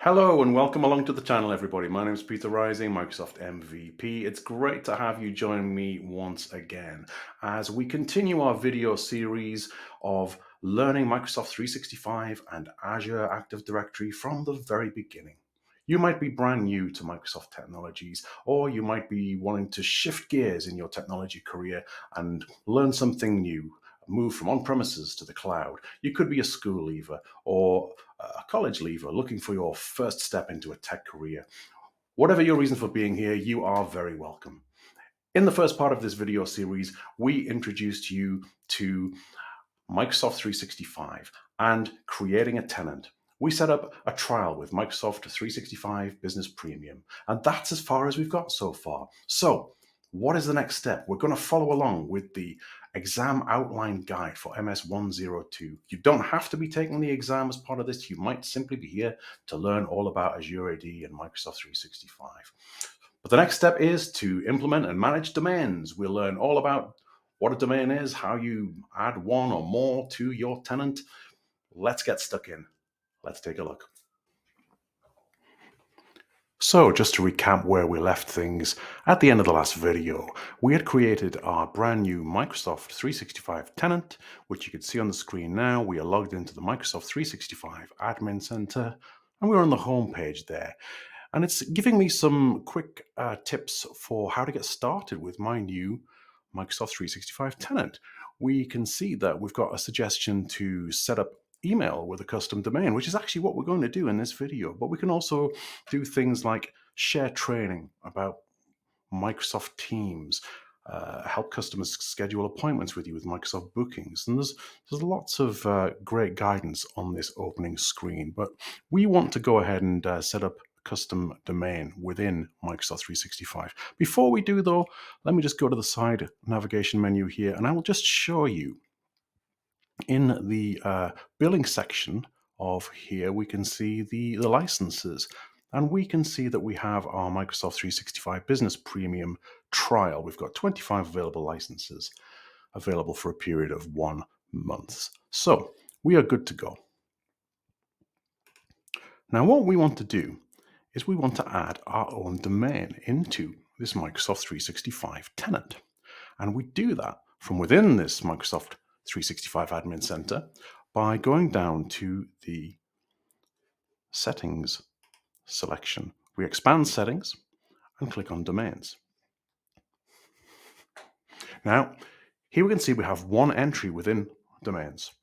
Hello and welcome along to the channel, everybody. My name is Peter Rising, Microsoft MVP. It's great to have you join me once again as we continue our video series of learning Microsoft 365 and Azure Active Directory from the very beginning. You might be brand new to Microsoft technologies, or you might be wanting to shift gears in your technology career and learn something new, move from on-premises to the cloud. You could be a school leaver or a college leaver looking for your first step into a tech career. Whatever your reason for being here, you are very welcome. In the first part of this video series, we introduced you to Microsoft 365 and creating a tenant. We set up a trial with Microsoft 365 Business Premium, and that's as far as we've got so far. So, what is the next step? We're going to follow along with the exam outline guide for MS 102. You don't have to be taking the exam as part of this. You might simply be here to learn all about Azure AD and Microsoft 365. But the next step is to implement and manage domains. We'll learn all about what a domain is, how you add one or more to your tenant. Let's get stuck in. Let's take a look. So just to recap where we left things, at the end of the last video, we had created our brand new Microsoft 365 tenant, which you can see on the screen now. We are logged into the Microsoft 365 Admin Center, and we're on the home page there. And it's giving me some quick tips for how to get started with my new Microsoft 365 tenant. We can see that we've got a suggestion to set up email with a custom domain, which is actually what we're going to do in this video. But we can also do things like share training about Microsoft Teams, help customers schedule appointments with you with Microsoft Bookings. And there's lots of great guidance on this opening screen. But we want to go ahead and set up a custom domain within Microsoft 365. Before we do, though, let me just go to the side navigation menu here, and I will just show you in the billing section of here, we can see the licenses. And we can see that we have our Microsoft 365 Business Premium trial. We've got 25 available licenses available for a period of 1 month. So we are good to go. Now, what we want to do is we want to add our own domain into this Microsoft 365 tenant. And we do that from within this Microsoft 365 Admin Center by going down to the Settings selection. We expand Settings and click on Domains. Now, here we can see we have one entry within Domains,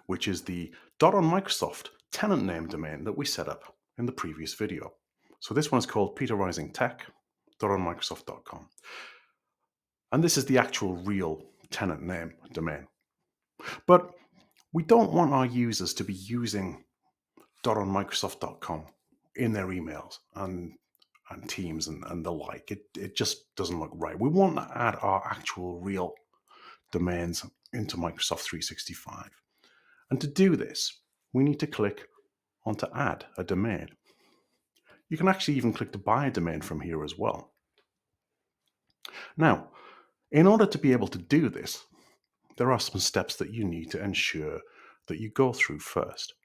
which is the .on Microsoft tenant name domain that we set up in the previous video. So this one is called peterrisingtech.onmicrosoft.com. And this is the actual real tenant name domain. But we don't want our users to be using .onmicrosoft.com in their emails and Teams and the like. It just doesn't look right. We want to add our actual real domains into Microsoft 365. And to do this, we need to click on to add a domain. You can actually even click to buy a domain from here as well. Now, in order to be able to do this, there are some steps that you need to ensure that you go through first.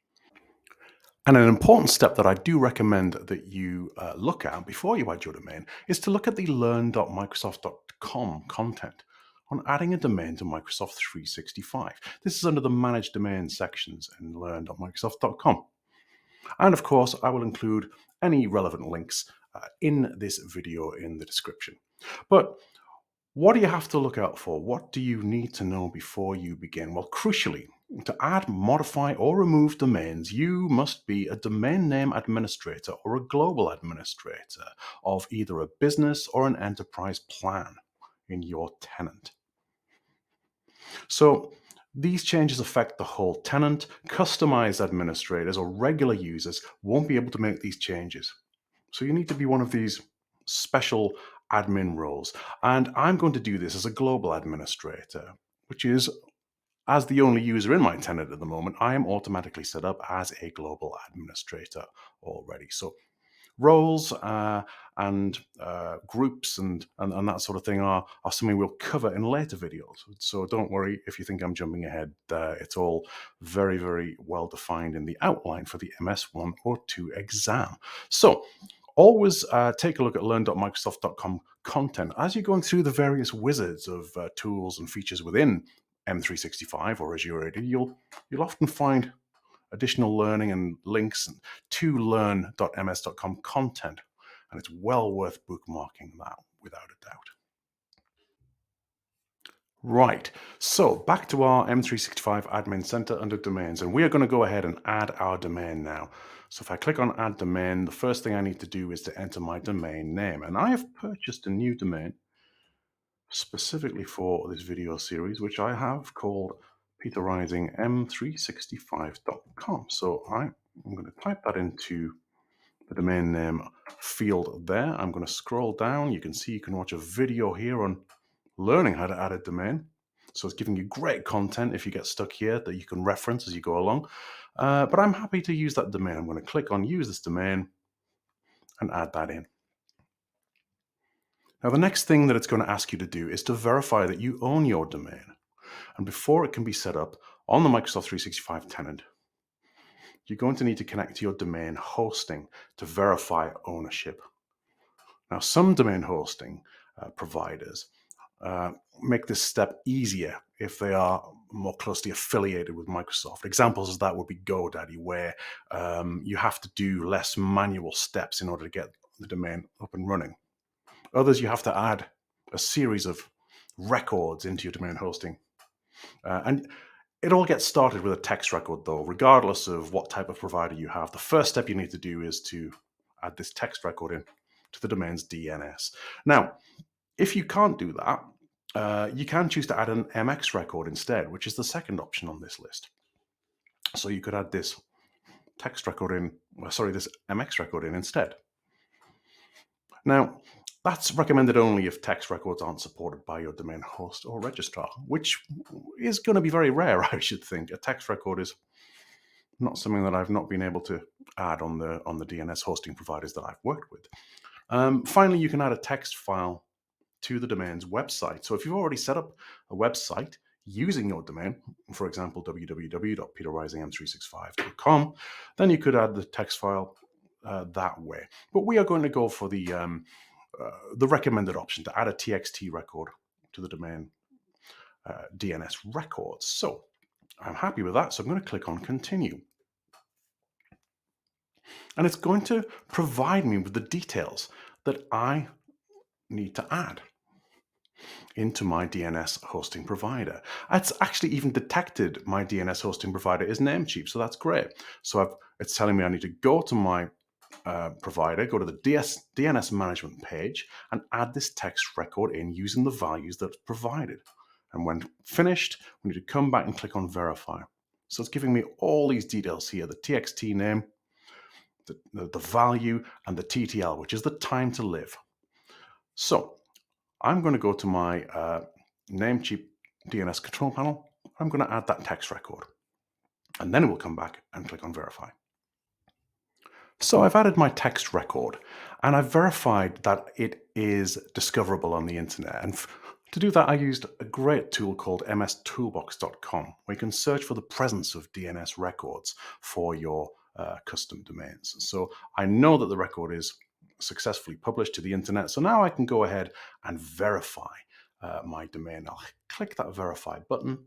And an important step that I do recommend that you look at before you add your domain is to look at the learn.microsoft.com content on adding a domain to Microsoft 365. This is under the Manage Domains sections in learn.microsoft.com. And of course, I will include any relevant links in this video in the description. But what do you have to look out for? What do you need to know before you begin? Well, crucially, to add, modify, or remove domains, you must be a domain name administrator or a global administrator of either a business or an enterprise plan in your tenant. So these changes affect the whole tenant. Customized administrators or regular users won't be able to make these changes. So you need to be one of these special admin roles. And I'm going to do this as a global administrator, which is, as the only user in my tenant at the moment, I am automatically set up as a global administrator already. So Roles and groups and that sort of thing are something we'll cover in later videos. So don't worry if you think I'm jumping ahead. It's all very, very well defined in the outline for the MS1 or 2 exam. So always take a look at learn.microsoft.com content as you're going through the various wizards of tools and features within M365 or Azure AD. You'll often find additional learning and links to learn.ms.com content, and it's well worth bookmarking that without a doubt. Right, so back to our M365 Admin Center under domains, and we are going to go ahead and add our domain now. So if I click on add domain, the first thing I need to do is to enter my domain name, and I have purchased a new domain specifically for this video series, which I have called peterrisingm365.com. So I'm going to type that into the domain name field there. I'm going to scroll down. You can see you can watch a video here on learning how to add a domain. So it's giving you great content if you get stuck here that you can reference as you go along. But I'm happy to use that domain. I'm going to click on use this domain and add that in. Now, the next thing that it's going to ask you to do is to verify that you own your domain. And before it can be set up on the Microsoft 365 tenant, you're going to need to connect to your domain hosting to verify ownership. Now, some domain hosting providers make this step easier if they are more closely affiliated with Microsoft. Examples of that would be GoDaddy, where you have to do less manual steps in order to get the domain up and running. Others, you have to add a series of records into your domain hosting. And it all gets started with a text record, though, regardless of what type of provider you have. The first step you need to do is to add this text record in to the domain's DNS. Now, if you can't do that, you can choose to add an MX record instead, which is the second option on this list. So you could add this text record in, this MX record in instead. Now, that's recommended only if text records aren't supported by your domain host or registrar, which is going to be very rare, I should think. A text record is not something that I've not been able to add on the DNS hosting providers that I've worked with. Finally, you can add a text file to the domain's website. So if you've already set up a website using your domain, for example, www.peterrisingm365.com, then you could add the text file that way. But we are going to go for the recommended option to add a TXT record to the domain DNS records. So I'm happy with that. So I'm going to click on continue. And it's going to provide me with the details that I need to add into my DNS hosting provider. It's actually even detected my DNS hosting provider is Namecheap, so that's great. So it's telling me I need to go to my provider, go to the DNS management page, and add this text record in using the values that's provided. And when finished, we need to come back and click on verify. So it's giving me all these details here: the TXT name, the value, and the TTL, which is the time to live. So I'm going to go to my Namecheap DNS control panel. I'm going to add that text record, and then we'll come back and click on verify. So I've added my text record, and I've verified that it is discoverable on the internet. And to do that, I used a great tool called mstoolbox.com, where you can search for the presence of DNS records for your custom domains. So I know that the record is successfully published to the internet. So now I can go ahead and verify my domain. I'll click that verify button.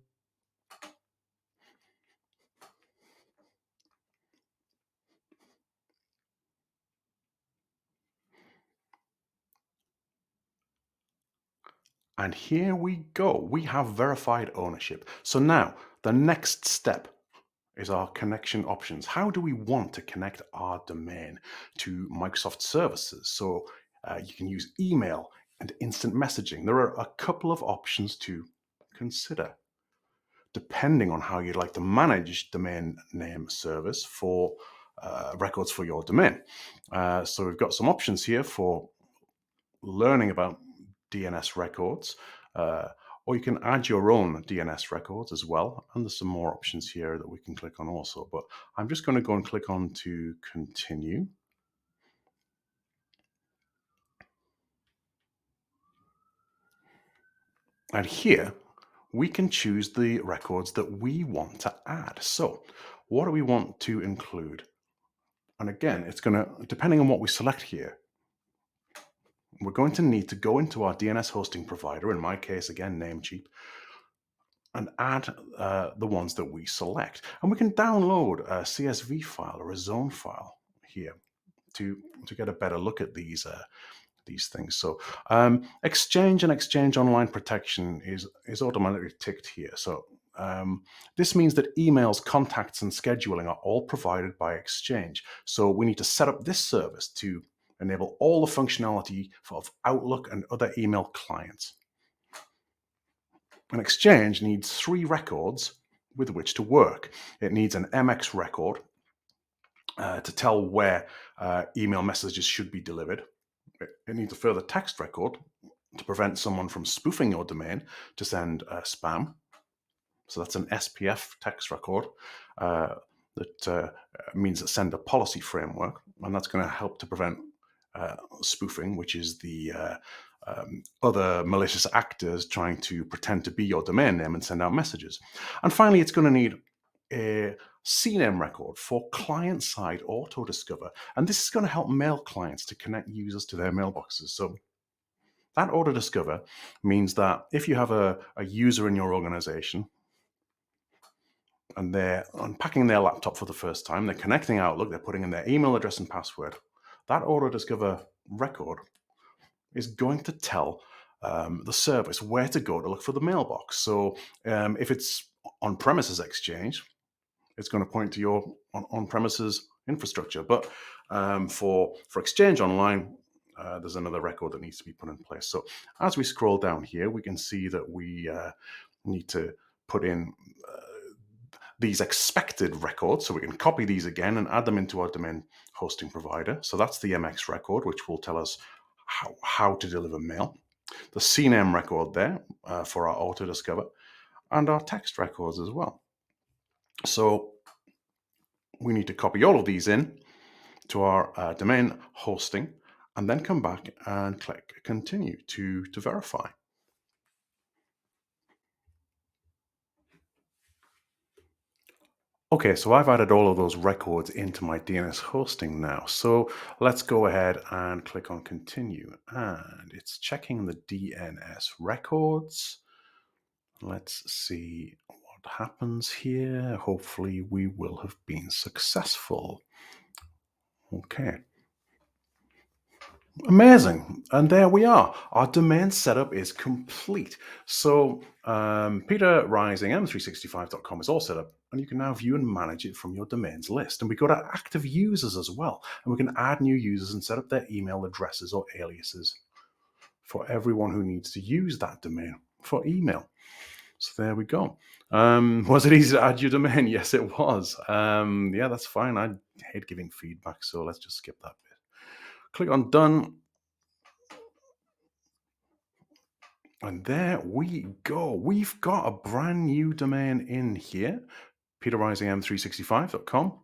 And here we go. We have verified ownership. So now the next step is our connection options. How do we want to connect our domain to Microsoft services? So you can use email and instant messaging. There are a couple of options to consider depending on how you'd like to manage domain name service for records for your domain. So we've got some options here for learning about DNS records, or you can add your own DNS records as well. And there's some more options here that we can click on also, but I'm just going to go and click on to continue. And here we can choose the records that we want to add. So what do we want to include? And again, it's going to, depending on what we select here, we're going to need to go into our DNS hosting provider, in my case, again, Namecheap, and add the ones that we select. And we can download a CSV file or a zone file here to get a better look at these things. So Exchange and Exchange Online protection is automatically ticked here. So this means that emails, contacts, and scheduling are all provided by Exchange. So we need to set up this service to enable all the functionality of Outlook and other email clients. An Exchange needs 3 records with which to work. It needs an MX record to tell where email messages should be delivered. It needs a further text record to prevent someone from spoofing your domain to send spam. So that's an SPF text record that means a sender policy framework, and that's going to help to prevent spoofing, which is the other malicious actors trying to pretend to be your domain name and send out messages. And finally, it's going to need a CNAME record for client-side auto-discover. And this is going to help mail clients to connect users to their mailboxes. So that auto-discover means that if you have a user in your organization and they're unpacking their laptop for the first time, they're connecting Outlook, they're putting in their email address and password, that auto-discover record is going to tell the service where to go to look for the mailbox. So if it's on-premises Exchange, it's going to point to your on-premises infrastructure. But for Exchange Online, there's another record that needs to be put in place. So as we scroll down here, we can see that we need to put in these expected records. So we can copy these again and add them into our domain hosting provider. So that's the MX record, which will tell us how to deliver mail. The CNAME record there for our auto-discover, and our text records as well. So we need to copy all of these in to our domain hosting and then come back and click continue to verify. Okay, so I've added all of those records into my DNS hosting now. So let's go ahead and click on continue, and it's checking the DNS records. Let's see what happens here. Hopefully we will have been successful. Okay. Amazing. And there we are. Our domain setup is complete. So Peter Rising M365.com is all set up, and you can now view and manage it from your domains list. And we go to active users as well, and we can add new users and set up their email addresses or aliases for everyone who needs to use that domain for email. So there we go. Was it easy to add your domain? Yes, it was. Yeah, that's fine. I hate giving feedback, so let's just skip that bit. Click on done. And there we go. We've got a brand new domain in here, peterrisingm365.com.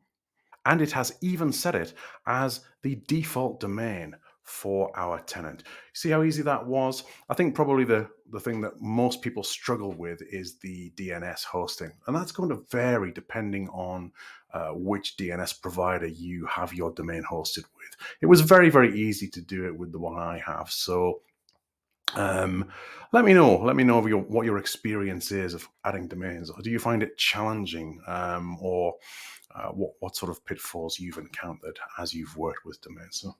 And it has even set it as the default domain for our tenant. See how easy that was? I think probably the thing that most people struggle with is the DNS hosting. And that's going to vary depending on which DNS provider you have your domain hosted with. It was very, very easy to do it with the one I have. So let me know what your experience is of adding domains. Or do you find it challenging, or what sort of pitfalls you've encountered as you've worked with domains? So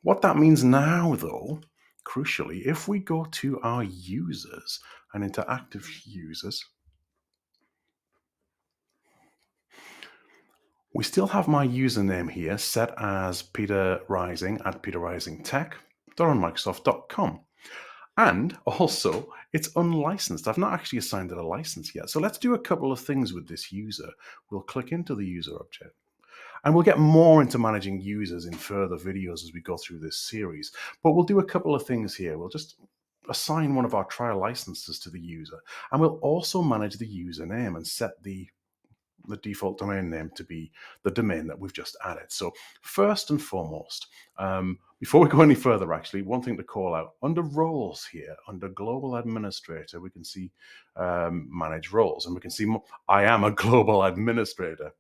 what that means now, though, crucially, if we go to our users and into active users, we still have my username here set as Peter Rising at peterrisingtech.onmicrosoft.com. And also, it's unlicensed. I've not actually assigned it a license yet. So let's do a couple of things with this user. We'll click into the user object. And we'll get more into managing users in further videos as we go through this series. But we'll do a couple of things here. We'll just assign one of our trial licenses to the user. And we'll also manage the username and set the the default domain name to be the domain that we've just added. So first and foremost, before we go any further, actually, one thing to call out, under roles here, under global administrator, we can see manage roles, and we can see I am a global administrator,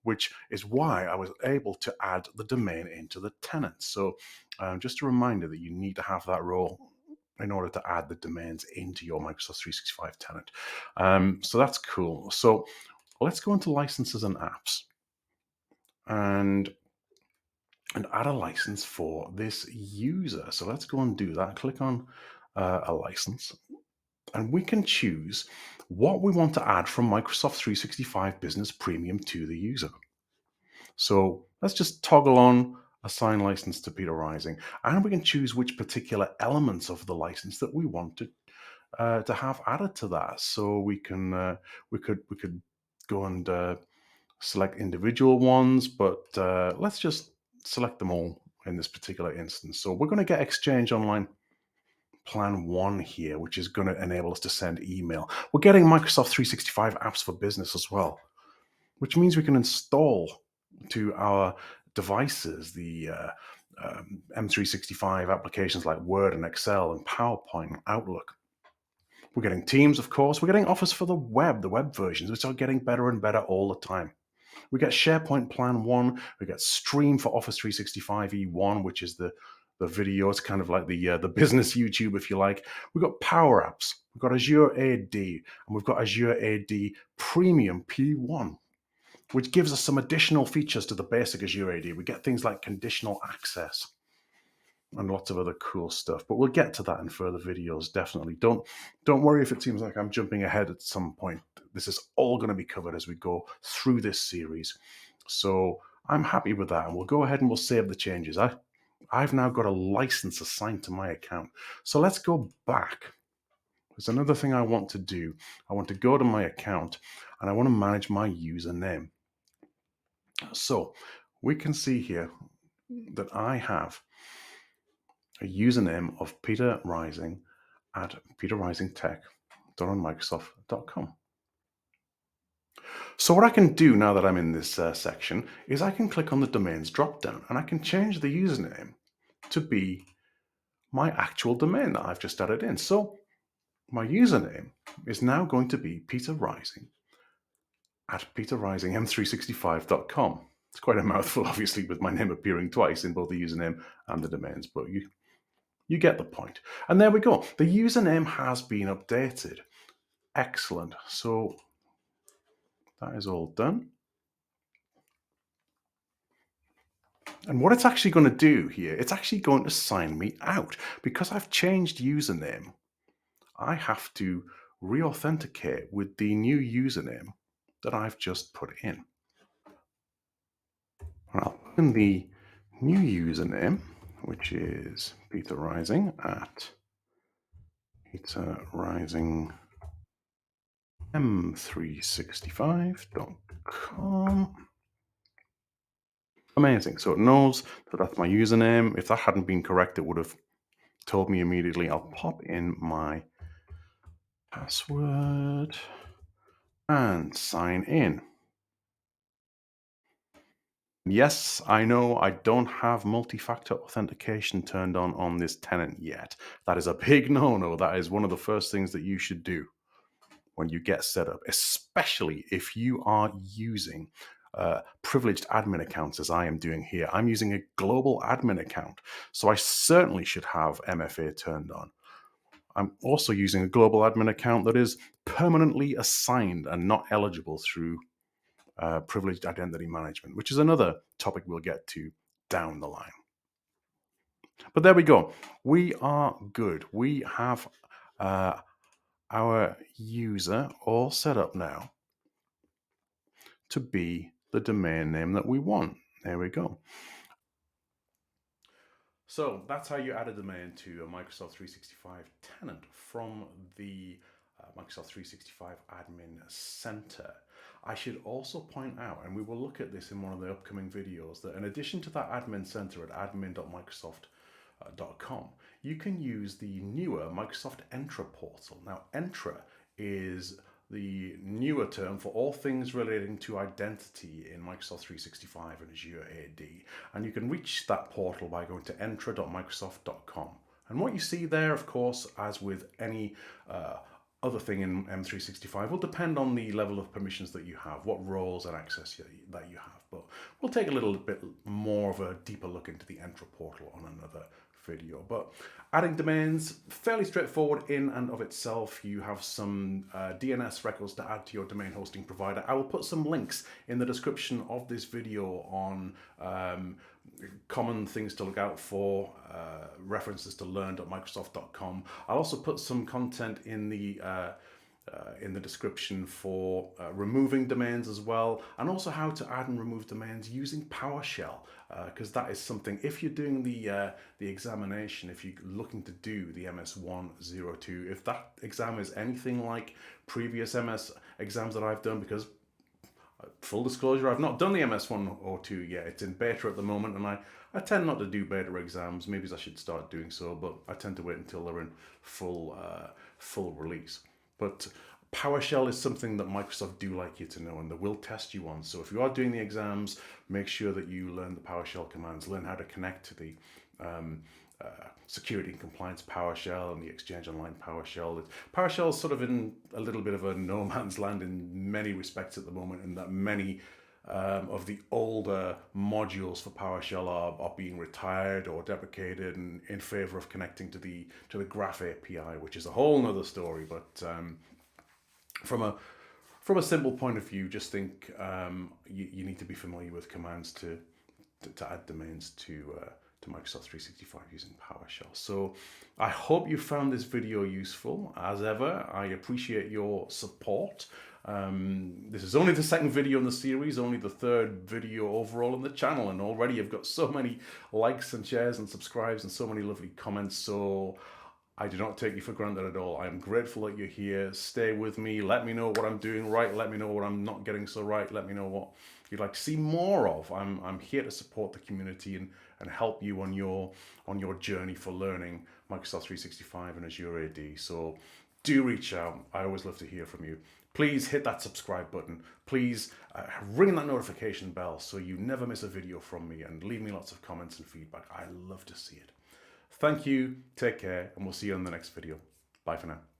which is why I was able to add the domain into the tenant. So just a reminder that you need to have that role in order to add the domains into your Microsoft 365 tenant. So that's cool. So let's go into licenses and apps and add a license for this user. So let's go and do that. Click on a license, and we can choose what we want to add from Microsoft 365 Business Premium to the user. So let's just toggle on assign license to Peter Rising, and we can choose which particular elements of the license that we want to have added to that. So we can we could go and select individual ones, but let's just select them all in this particular instance. So we're going to get Exchange Online Plan 1 here, which is going to enable us to send email. We're getting Microsoft 365 apps for business as well, which means we can install to our devices the M365 applications like Word and Excel and PowerPoint and Outlook. We're getting Teams, of course. We're getting Office for the web versions, which are getting better and better all the time. We get SharePoint Plan 1. We get Stream for Office 365 E1, which is the video. It's kind of like the business YouTube, if you like. We've got Power Apps. We've got Azure AD, and we've got Azure AD Premium P1, which gives us some additional features to the basic Azure AD. We get things like conditional access and lots of other cool stuff, but we'll get to that in further videos, definitely. Don't worry if it seems like I'm jumping ahead at some point. This is all going to be covered as we go through this series. So I'm happy with that, and we'll go ahead and we'll save the changes. I've now got a license assigned to my account. So let's go back. There's another thing I want to do. I want to go to my account, and I want to manage my username. So we can see here that I have a username of Peter Rising at peterrisingtech.microsoft.com. So what I can do now that I'm in this section is I can click on the domains dropdown, and I can change the username to be my actual domain that I've just added in. So my username is now going to be Peter Rising at peterrisingm365.com. It's quite a mouthful, obviously, with my name appearing twice in both the username and the domains, but you get the point. And there we go. The username has been updated. Excellent. So that is all done. And what it's actually going to do here, it's actually going to sign me out. Because I've changed username, I have to reauthenticate with the new username that I've just put in. And I'll put in the new username, which is Peter Rising at peterrisingm365.com. Amazing. So it knows that that's my username. If that hadn't been correct, it would have told me immediately. I'll pop in my password and sign in. Yes, I know I don't have multi-factor authentication turned on this tenant yet. That is a big no-no. That is one of the first things that you should do when you get set up, especially if you are using privileged admin accounts, as I am doing here. I'm using a global admin account, so I certainly should have MFA turned on. I'm also using a global admin account that is permanently assigned and not eligible through privileged identity management, which is another topic we'll get to down the line. But there we go. We are good. We have our user all set up now to be the domain name that we want. There we go. So that's how you add a domain to a Microsoft 365 tenant from the Microsoft 365 Admin Center. I should also point out, and we will look at this in one of the upcoming videos, that in addition to that Admin Center at admin.microsoft.com, you can use the newer Microsoft Entra portal. Now, Entra is the newer term for all things relating to identity in Microsoft 365 and Azure AD. And you can reach that portal by going to entra.microsoft.com. And what you see there, of course, as with any other thing in M365, will depend on the level of permissions that you have, what roles and access that you have. But we'll take a little bit more of a deeper look into the Entra portal on another video. But adding domains, fairly straightforward in and of itself. You have some DNS records to add to your domain hosting provider. I will put some links in the description of this video on common things to look out for, references to learn.microsoft.com. I'll also put some content in the description for removing domains as well, and also how to add and remove domains using PowerShell, because that is something, if you're doing the examination, if you're looking to do the MS102, if that exam is anything like previous MS exams that I've done, because full disclosure, I've not done the MS102 yet. It's in beta at the moment, and I tend not to do beta exams. Maybe I should start doing so, but I tend to wait until they're in full release. But PowerShell is something that Microsoft do like you to know, and they will test you on. So if you are doing the exams, make sure that you learn the PowerShell commands, learn how to connect to the security and compliance PowerShell and the Exchange Online PowerShell. PowerShell is sort of in a little bit of a no man's land in many respects at the moment, in that many of the older modules for PowerShell are being retired or deprecated and in favor of connecting to the Graph API, which is a whole nother story. But from a simple point of view, just think you need to be familiar with commands to add domains to Microsoft 365 using PowerShell. So I hope you found this video useful. As ever, I appreciate your support. This is only the second video in the series, only the third video overall on the channel, and already I've got so many likes and shares and subscribes and so many lovely comments. So I do not take you for granted at all. I'm grateful that you're here. Stay with me. Let me know what I'm doing right. Let me know what I'm not getting so right. Let me know what you'd like to see more of. I'm here to support the community and help you on your journey for learning Microsoft 365 and Azure AD. So do reach out. I always love to hear from you. Please hit that subscribe button. Please ring that notification bell so you never miss a video from me, and leave me lots of comments and feedback. I love to see it. Thank you, take care, and we'll see you on the next video. Bye for now.